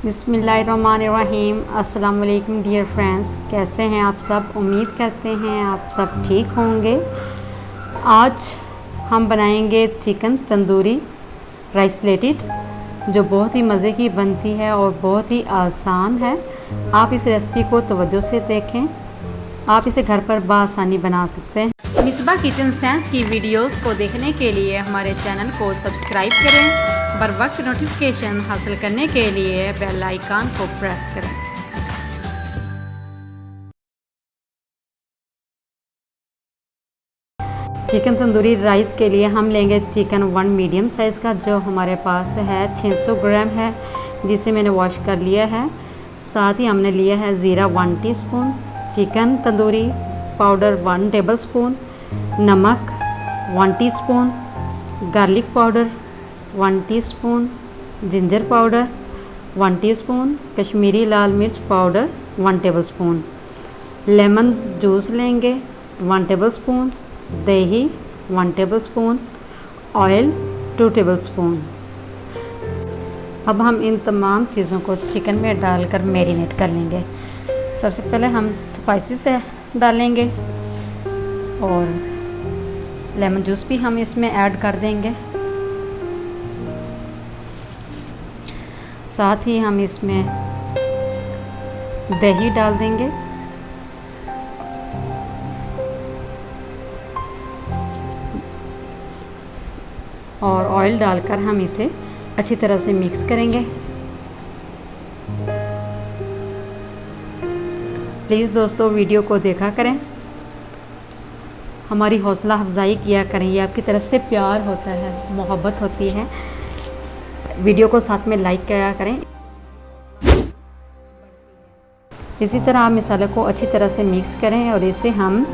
बिस्मिल्लाहिर्रहमानिर्रहीम। अस्सलाम वालेकुम डियर फ्रेंड्स, कैसे हैं आप सब? उम्मीद करते हैं आप सब ठीक होंगे। आज हम बनाएंगे चिकन तंदूरी राइस प्लेटेड, जो बहुत ही मज़े की बनती है और बहुत ही आसान है। आप इस रेसिपी को तवज्जो से देखें, आप इसे घर पर बआसानी बना सकते हैं। मिसबा किचन सेंस की वीडियोस को देखने के लिए हमारे चैनल को सब्सक्राइब करें। बर वक्त नोटिफिकेशन हासिल करने के लिए बेल आइकन को प्रेस करें। चिकन तंदूरी राइस के लिए हम लेंगे चिकन 1 मीडियम साइज़ का, जो हमारे पास है 600 ग्राम है, जिसे मैंने वॉश कर लिया है। साथ ही हमने लिया है ज़ीरा 1 teaspoon, chicken tandoori powder 1 tablespoon, नमक 1 teaspoon, garlic powder 1 teaspoon, ginger powder 1 teaspoon, Kashmiri लाल मिर्च पाउडर 1 टेबलस्पून, लेमन जूस लेंगे 1 टेबलस्पून, दही 1 टेबलस्पून, ऑयल 2 टेबलस्पून। अब हम इन तमाम चीज़ों को चिकन में डालकर मैरिनेट कर लेंगे। सबसे पहले हम स्पाइसेस डालेंगे और लेमन जूस भी हम इसमें ऐड कर देंगे। साथ ही हम इसमें दही डाल देंगे और ऑयल डालकर हम इसे अच्छी तरह से मिक्स करेंगे। प्लीज़ दोस्तों, वीडियो को देखा करें, हमारी हौसला अफजाई किया करें। ये आपकी तरफ से प्यार होता है, मोहब्बत होती है। वीडियो को साथ में लाइक किया करें। इसी तरह आप मसाले को अच्छी तरह से मिक्स करें और इसे हम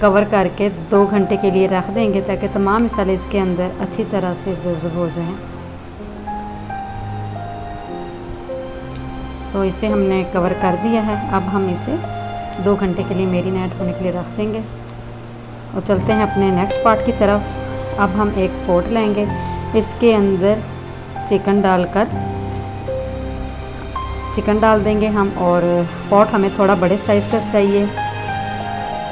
कवर करके 2 घंटे के लिए रख देंगे, ताकि तमाम मसाले इसके अंदर अच्छी तरह से जज़्ब हो जाएं। तो इसे हमने कवर कर दिया है। अब हम इसे 2 घंटे के लिए मैरिनेट होने के लिए रख देंगे और चलते हैं अपने नेक्स्ट पार्ट की तरफ। अब हम एक पॉट लेंगे, इसके अंदर चिकन डाल देंगे हम, और पॉट हमें थोड़ा बड़े साइज़ का चाहिए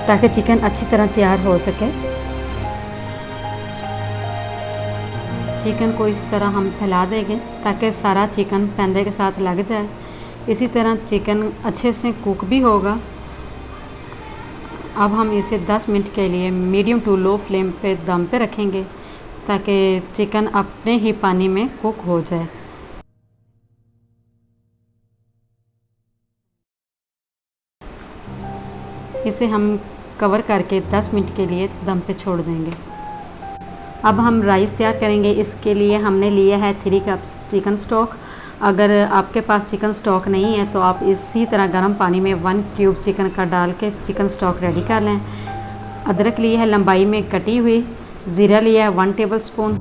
ताकि चिकन अच्छी तरह तैयार हो सके। चिकन को इस तरह हम फैला देंगे ताकि सारा चिकन पैंदे के साथ लग जाए। इसी तरह चिकन अच्छे से कुक भी होगा। अब हम इसे 10 मिनट के लिए मीडियम टू लो फ्लेम पे दम पे रखेंगे ताकि चिकन अपने ही पानी में कुक हो जाए। इसे हम कवर करके 10 मिनट के लिए दम पे छोड़ देंगे। अब हम राइस तैयार करेंगे। इसके लिए हमने लिया है 3 कप्स चिकन स्टॉक। अगर आपके पास चिकन स्टॉक नहीं है तो आप इसी तरह गर्म पानी में 1 क्यूब चिकन का डाल के चिकन स्टॉक रेडी कर लें। अदरक लिया है लंबाई में कटी हुई, ज़ीरा लिया है 1 टेबल स्पून,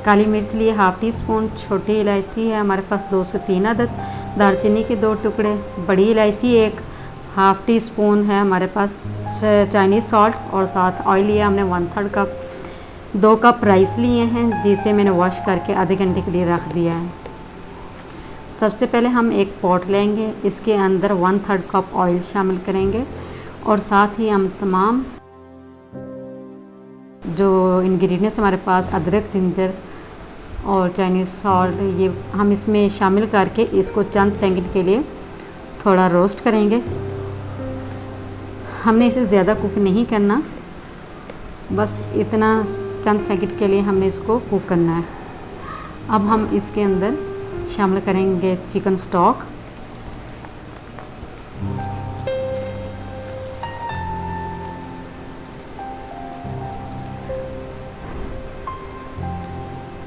काली मिर्च लिए 1/2 टीस्पून, छोटी इलायची है हमारे पास 2 से 3 अदद, दालचीनी के 2 टुकड़े, बड़ी इलायची 1, 1/2 टीस्पून है हमारे पास चाइनीज़ सॉल्ट, और साथ ऑयल लिया हमने 1/3 कप। 2 कप राइस लिए हैं जिसे मैंने वॉश करके आधे घंटे के लिए रख दिया है। सबसे पहले हम एक पॉट लेंगे, इसके अंदर 1/3 कप ऑयल शामिल करेंगे और साथ ही हम तमाम जो इंग्रेडिएंट्स हमारे पास अदरक, जिंजर और चाइनीज़ सॉल्ट, ये हम इसमें शामिल करके इसको चंद सेकंड के लिए थोड़ा रोस्ट करेंगे। हमने इसे ज़्यादा कुक नहीं करना, बस इतना चंद सेकंड के लिए हमने इसको कुक करना है। अब हम इसके अंदर शामिल करेंगे चिकन स्टॉक,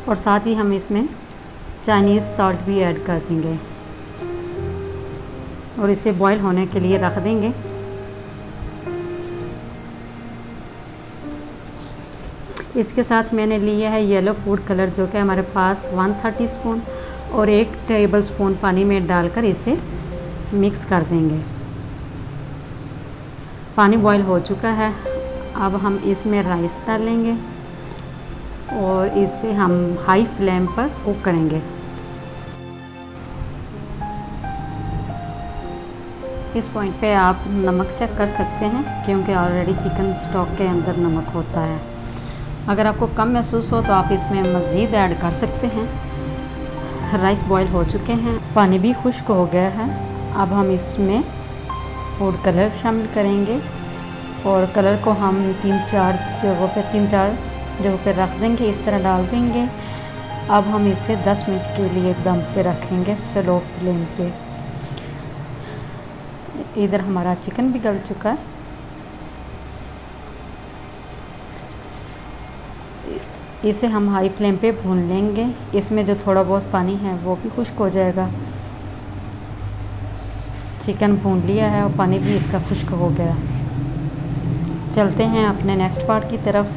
और साथ ही हम इसमें चाइनीज़ सॉल्ट भी ऐड कर देंगे और इसे बॉईल होने के लिए रख देंगे। इसके साथ मैंने लिया है येलो फूड कलर, जो कि हमारे पास 1/3 टीस्पून, और 1 टेबल स्पून पानी में डालकर इसे मिक्स कर देंगे। पानी बॉईल हो चुका है। अब हम इसमें राइस डालेंगे और इसे हम हाई फ्लेम पर कुक करेंगे। इस पॉइंट पे आप नमक चेक कर सकते हैं क्योंकि ऑलरेडी चिकन स्टॉक के अंदर नमक होता है। अगर आपको कम महसूस हो तो आप इसमें मज़ीद ऐड कर सकते हैं। राइस बॉईल हो चुके हैं, पानी भी खुश्क हो गया है। अब हम इसमें फूड कलर शामिल करेंगे और कलर को हम 3-4 जगहों पे रख देंगे, इस तरह डाल देंगे। अब हम इसे 10 मिनट के लिए दम पे रखेंगे स्लो फ्लेम पे। इधर हमारा चिकन भी गल चुका है। इसे हम हाई फ्लेम पे भून लेंगे। इसमें जो थोड़ा बहुत पानी है वो भी खुश्क हो जाएगा। चिकन भून लिया है और पानी भी इसका खुश्क हो गया। चलते हैं अपने नेक्स्ट पार्ट की तरफ।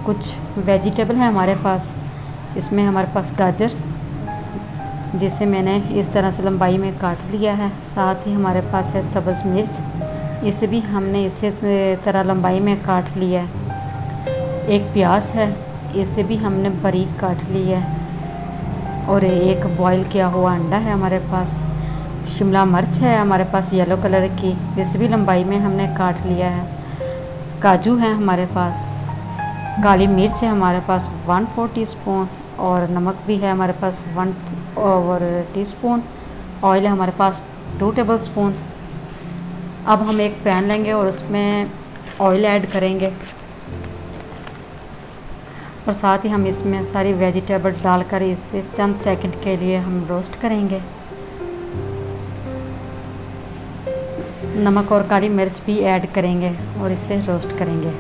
कुछ वेजिटेबल है हमारे पास। इसमें हमारे पास गाजर, जिसे मैंने इस तरह से लंबाई में काट लिया है। साथ ही हमारे पास है सब्ज़ मिर्च, इसे भी हमने इसी तरह लंबाई में काट लिया है। एक प्याज है, इसे भी हमने बारीक काट लिया है। और एक बॉईल किया हुआ अंडा है हमारे पास। शिमला मिर्च है हमारे पास येलो कलर की, इसे भी लंबाई में हमने काट लिया है। काजू है हमारे पास। काली मिर्च है हमारे पास 1/4 टीस्पून और नमक भी है हमारे पास 1 टीस्पून। ऑयल है हमारे पास 2 टेबलस्पून। अब हम एक पैन लेंगे और उसमें ऑयल ऐड करेंगे और साथ ही हम इसमें सारी वेजिटेबल डालकर इसे चंद सेकंड के लिए हम रोस्ट करेंगे। नमक और काली मिर्च भी ऐड करेंगे और इसे रोस्ट करेंगे।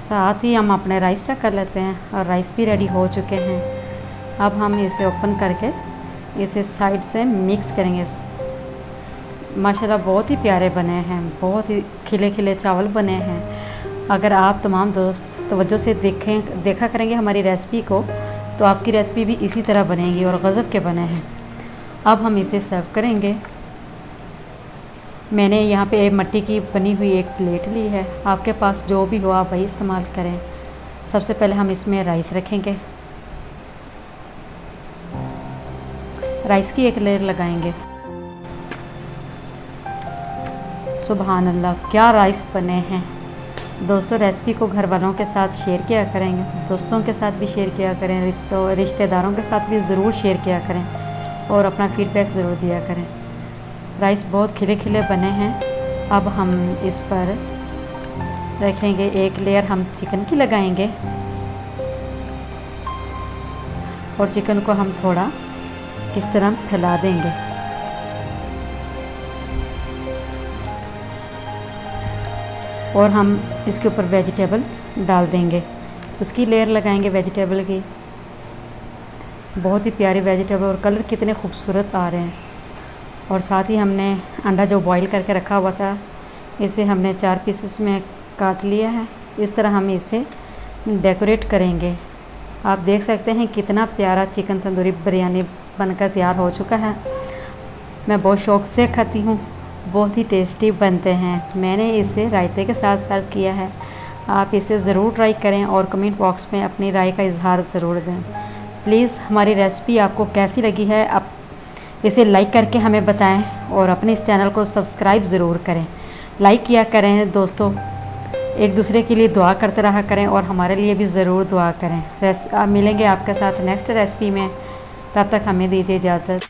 साथ ही हम अपने राइस चेक कर लेते हैं और राइस भी रेडी हो चुके हैं। अब हम इसे ओपन करके इसे साइड से मिक्स करेंगे। माशाल्लाह बहुत ही प्यारे बने हैं, बहुत ही खिले खिले चावल बने हैं। अगर आप तमाम दोस्त तवज्जो से देखा करेंगे हमारी रेसिपी को तो आपकी रेसिपी भी इसी तरह बनेगी और गज़ब के बने हैं। अब हम इसे सर्व करेंगे। मैंने यहाँ पे मिट्टी की बनी हुई एक प्लेट ली है, आपके पास जो भी हो आप वही इस्तेमाल करें। सबसे पहले हम इसमें राइस रखेंगे, राइस की एक लेयर लगाएंगे। सुभान अल्लाह, क्या राइस बने हैं। दोस्तों रेसिपी को घर वालों के साथ शेयर किया करेंगे, दोस्तों के साथ भी शेयर किया करें, रिश्तेदारों के साथ भी ज़रूर शेयर किया करें और अपना फीडबैक ज़रूर दिया करें। राइस बहुत खिले खिले बने हैं। अब हम इस पर रखेंगे एक लेयर हम चिकन की लगाएंगे और चिकन को हम थोड़ा इस तरह फैला देंगे। और हम इसके ऊपर वेजिटेबल डाल देंगे, उसकी लेयर लगाएंगे वेजिटेबल की। बहुत ही प्यारी वेजिटेबल और कलर कितने खूबसूरत आ रहे हैं। और साथ ही हमने अंडा जो बॉईल करके रखा हुआ था इसे हमने 4 पीसेस में काट लिया है। इस तरह हम इसे डेकोरेट करेंगे। आप देख सकते हैं कितना प्यारा चिकन तंदूरी बिरयानी बनकर तैयार हो चुका है। मैं बहुत शौक़ से खाती हूँ, बहुत ही टेस्टी बनते हैं। मैंने इसे रायते के साथ सर्व किया है। आप इसे ज़रूर ट्राई करें और कमेंट बॉक्स में अपनी राय का इजहार ज़रूर दें। प्लीज़ हमारी रेसिपी आपको कैसी लगी है आप इसे लाइक करके हमें बताएं और अपने इस चैनल को सब्सक्राइब ज़रूर करें। लाइक किया करें दोस्तों, एक दूसरे के लिए दुआ करते रहा करें और हमारे लिए भी ज़रूर दुआ करें। मिलेंगे आपके साथ नेक्स्ट रेसिपी में, तब तक हमें दीजिए इजाज़त।